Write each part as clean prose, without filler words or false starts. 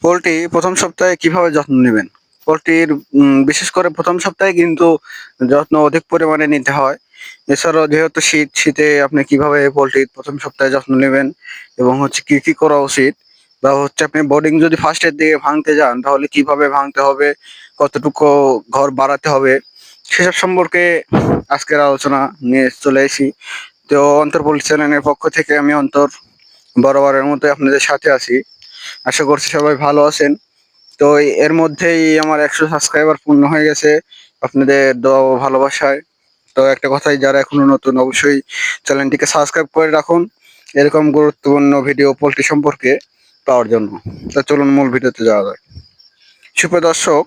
Poultry প্রথম সপ্তাহে কিভাবে যত্ন নেবেন? পোল্ট্রির বিশেষ করে প্রথম সপ্তাহে কিন্তু যত্ন অধিক পরিমাণে নিতে হয়। এছাড়াও যেহেতু শীতে আপনি কিভাবে পোল্ট্রির প্রথম সপ্তাহে যত্ন নেবেন এবং হচ্ছে কি করা উচিত? বা হচ্ছে আপনি বোর্ডিং যদি ফার্স্টের দিকে ভাঙতে যান তাহলে কিভাবে ভাঙতে হবে? কতটুকু ঘর বাড়াতে হবে? সেসব সম্পর্কে আজকের আলোচনা নিয়ে চলে এসেছি। তো অন্তর পোল্ট্রি চ্যানেলের পক্ষ থেকে আমি অন্তর বরাবরের মতোই আপনাদের সাথে আছি। আশা করছি সবাই ভালো আছেন। তো এর মধ্যেই আমার 100 সাবস্ক্রাইবার পূর্ণ হয়ে গেছে আপনাদের দোয়া ও ভালোবাসায়। তো একটা কথাই, যারা এখনো নতুন অবশ্যই চ্যানেলটিকে সাবস্ক্রাইব করে রাখুন এরকম গুরুত্বপূর্ণ ভিডিও পোল্ট্রি সম্পর্কে পাওয়ার জন্য। তো চলুন মূল ভিডিওতে যাওয়া যায়। সুপ্রিয় দর্শক,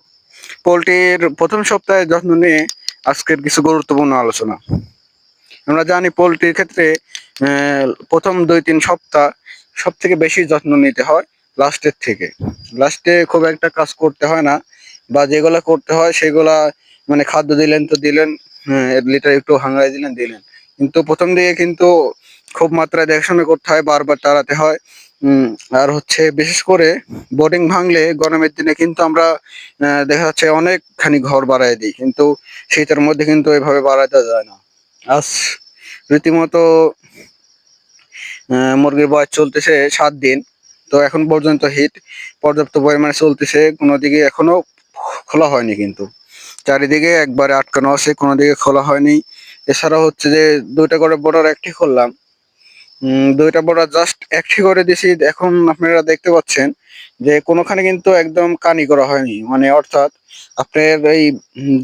পোল্ট্রির প্রথম সপ্তাহে যত্ন নিয়ে আজকের কিছু গুরুত্বপূর্ণ আলোচনা। আমরা জানি পোল্ট্রির ক্ষেত্রে প্রথম 2-3 সপ্তাহ সব থেকে বেশি যত্ন নিতে হয় লাস্টের থেকে। লাস্টে খুব একটা কাজ করতে হয় না, বা যেগুলা করতে হয় সেগুলা মানে খাদ্য দিলেন তো দিলেন, লিটার একটু হাঙ্গাই দিলেন দিলেন, কিন্তু প্রথম দিকে কিন্তু খুব মাত্রায় দেখাশোনা করতে হয়, বারবার তাড়াতে হয়। আর হচ্ছে বিশেষ করে বোর্ডিং ভাঙলে গরমের দিনে কিন্তু আমরা দেখা যাচ্ছে অনেকখানি ঘর বাড়ায় দিই, কিন্তু শীতের মধ্যে কিন্তু এভাবে বাড়াতে যায় না। আজ রীতিমতো মুরগির বয়স চলতেছে 7 দিন। তো এখন পর্যন্ত হিট পর্যাপ্ত পরিমাণে চলতেছে, কোনো দিকে এখনো খোলা হয়নি, কিন্তু চারিদিকে একবারে আটকানো আছে, কোনো দিকে খোলা হয়নি। এছাড়া হচ্ছে যে 2টা করে বর্ডার একটি করলাম, 2টা বর্ডার জাস্ট একটি করে দিছি। এখন আপনারা দেখতে পাচ্ছেন যে কোনোখানে কিন্তু একদম কানি করা হয়নি, মানে অর্থাৎ আপনার এই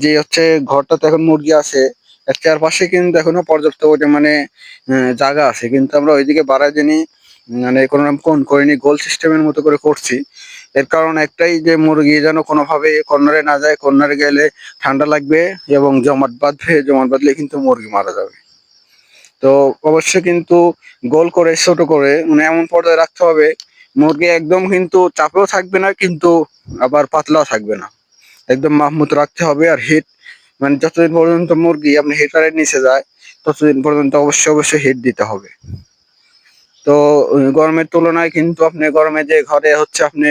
যে হচ্ছে ঘরটাতে এখন মুরগি আছে এর চারপাশে কিন্তু এখনো পর্যাপ্ত পরিমাণে জায়গা আছে, কিন্তু আমরা ওইদিকে বাড়াই দিইনি, মানে কোনো রকম কোণ করিনি, গোল সিস্টেমের মতো করে করছি। এর কারণ একটাই, যে মুরগি যেন কোনোভাবে কর্নারে না যায়, কর্নারে গেলে ঠান্ডা লাগবে এবং জমাট বাঁধবে, জমাট বাঁধলে কিন্তু মুরগি মারা যাবে। তো অবশ্যই কিন্তু গোল করে ছোট করে মানে এমন পর্যায়ে রাখতে হবে মুরগি একদম কিন্তু চাপেও থাকবে না, কিন্তু আবার পাতলাও থাকবে না, একদম মাহমুদ রাখতে হবে। আর হিট মানে যতদিন পর্যন্ত মুরগি আপনি হিটারের নিচে যায় ততদিন পর্যন্ত অবশ্যই হিট দিতে হবে। তো গরমের তুলনায় কিন্তু আপনি গরমে যে ঘরে হচ্ছে আপনি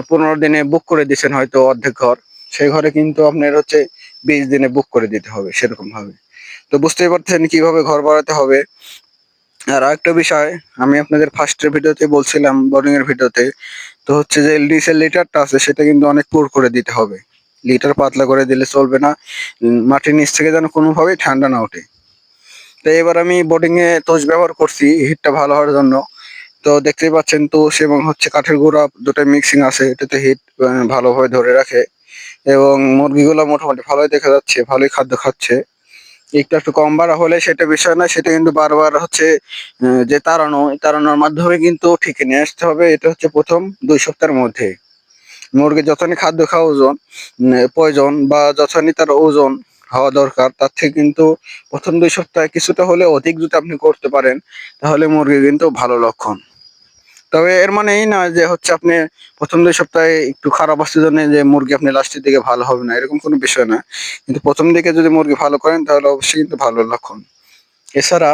15 দিনে বুক করে দিচ্ছেন হয়তো অর্ধেক ঘর, সেই ঘরে কিন্তু আপনার হচ্ছে 20 দিনে বুক করে দিতে হবে সেরকম ভাবে। তো বুঝতেই পারছেন কিভাবে ঘর বাড়াতে হবে। আর আরেকটা বিষয়, আমি আপনাদের ফার্স্টের ভিডিওতে বলছিলাম, বোর্ডিং এর ভিডিওতে, তো হচ্ছে যে নিচের লিটারটা আছে সেটা কিন্তু অনেক পুর করে দিতে হবে। লিটার পাতলা করে দিলে চলবে না, মাটির নিচ থেকে যেন কোনোভাবেই ঠান্ডা না ওঠে। তো এবার আমি বোর্ডিং এ তোষ ব্যবহার করছি হিটটা ভালো হওয়ার জন্য। তো দেখতেই পাচ্ছেন তোষ এবং হচ্ছে কাঠের গুঁড়া দুটোই মিক্সিং আছে, এটাতে হিট ভালোভাবে ধরে রাখে এবং মুরগিগুলো মোটামুটি ভালোই দেখা যাচ্ছে, ভালোই খাদ্য খাচ্ছে। একটু কম বাড়া হলে সেটা বিষয় না, সেটা কিন্তু বারবার হচ্ছে যে তাড়ানোর মাধ্যমে কিন্তু ঠিকই নিয়ে আসতে হবে। এটা হচ্ছে প্রথম 2 সপ্তাহের মধ্যে মুরগি যতখানি খাদ্য খাওয়া প্রয়োজন, বা যতখানি তার ওজন হওয়া দরকার, তার থেকে কিন্তু প্রথম 2 সপ্তাহে কিছুটা হলে অধিক যদি আপনি করতে পারেন তাহলে মুরগি কিন্তু ভালো লক্ষণ। তবে এর মানে এই না যে হচ্ছে আপনি প্রথম 2 সপ্তাহে একটু খারাপ আসতে জন্য যে মুরগি আপনি লাস্টের দিকে ভালো হবে না, এরকম কোনো বিষয় না। কিন্তু প্রথম দিকে যদি মুরগি ভালো করেন তাহলে অবশ্যই কিন্তু ভালো লক্ষণ। এছাড়া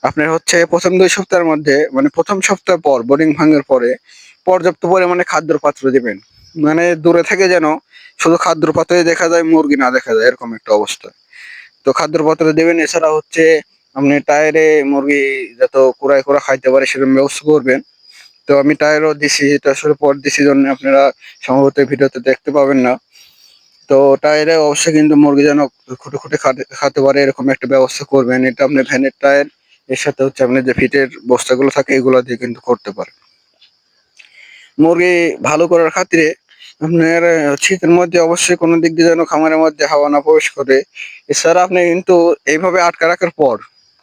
আপনার হচ্ছে প্রথম 2 সপ্তাহের মধ্যে মানে প্রথম সপ্তাহ পর বোর্ডিং ভাঙার পরে পর্যাপ্ত পরিমাণে খাদ্যর পাত্র দিবেন, মানে দূরে থেকে যেন শুধু খাদ্যর পাত্রে দেখা যায়, মুরগি না দেখা যায়, এরকম একটা অবস্থা। তো খাদ্যর পাত্র দেবেন। এছাড়া হচ্ছে আপনি টায়ারে মুরগি যত কুড়ায় কুড়া খাইতে পারে সেরকম ব্যবস্থা করবেন। তো আমি টায়ারও দিছি, এটা আসলে পর দিছি জন্য আপনারা সম্ভবত ভিডিওতে দেখতে পাবেন না। তো টায়ারে অবশ্যই কিন্তু মুরগি যেন খুঁটে খুঁটে খেতে পারে এরকম একটা ব্যবস্থা করবেন। এটা আপনি ভ্যানের টায়ার এর সাথে হচ্ছে আপনি যে ফিটের বস্তাগুলো থাকে এগুলো দিয়ে কিন্তু করতে পারেন। মুরগি ভালো করার খাতিরে আপনার শীতের মধ্যে অবশ্যই কোনো দিক দিয়ে যেন খামারের মধ্যে হাওয়া না প্রবেশ করে। এছাড়া আপনি কিন্তু এইভাবে আটকে রাখার পর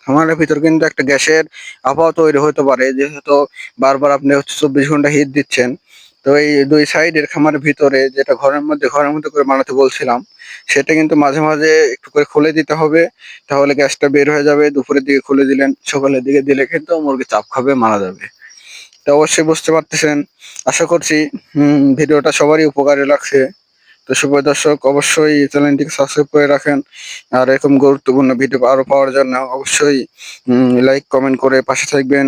খামারের ভিতর কিন্তু একটা গ্যাসের আবহাওয়া তৈরি হতে পারে, যেহেতু বারবার আপনি হচ্ছে 24 ঘন্টা হিট দিচ্ছেন। তো এই 2 সাইডের খামারের ভিতরে যেটা ঘরের মধ্যে করে বানাতে বলছিলাম, সেটা কিন্তু মাঝে মাঝে একটু করে খুলে দিতে হবে, তাহলে গ্যাসটা বের হয়ে যাবে। দুপুরের দিকে খুলে দিলেন, সকালের দিকে দিলে কিন্তু মুরগি চাপ খাবে, মারা যাবে। তো অবশ্যই বুঝতে পারতেছেন। আশা করছি ভিডিওটা সবারই উপকারে লাগছে। তো সুপ্রিয় দর্শক, অবশ্যই চ্যানেলটিকে সাবস্ক্রাইব করে রাখেন। আর এরকম গুরুত্বপূর্ণ ভিডিও আরো পাওয়ার জন্য অবশ্যই লাইক কমেন্ট করে পাশে থাকবেন।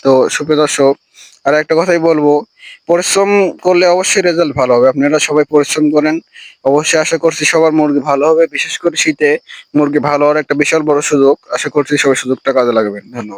তো সুপ্রিয় দর্শক, আর একটা কথাই বলবো, পরিশ্রম করলে অবশ্যই রেজাল্ট ভালো হবে। আপনারা সবাই পরিশ্রম করেন, অবশ্যই আশা করছি সবার মুরগি ভালো হবে। বিশেষ করে শীতে মুরগি ভালো হওয়ার একটা বিশাল বড় সুযোগ। আশা করছি সবাই সুযোগটা কাজে লাগাবেন। ধন্যবাদ।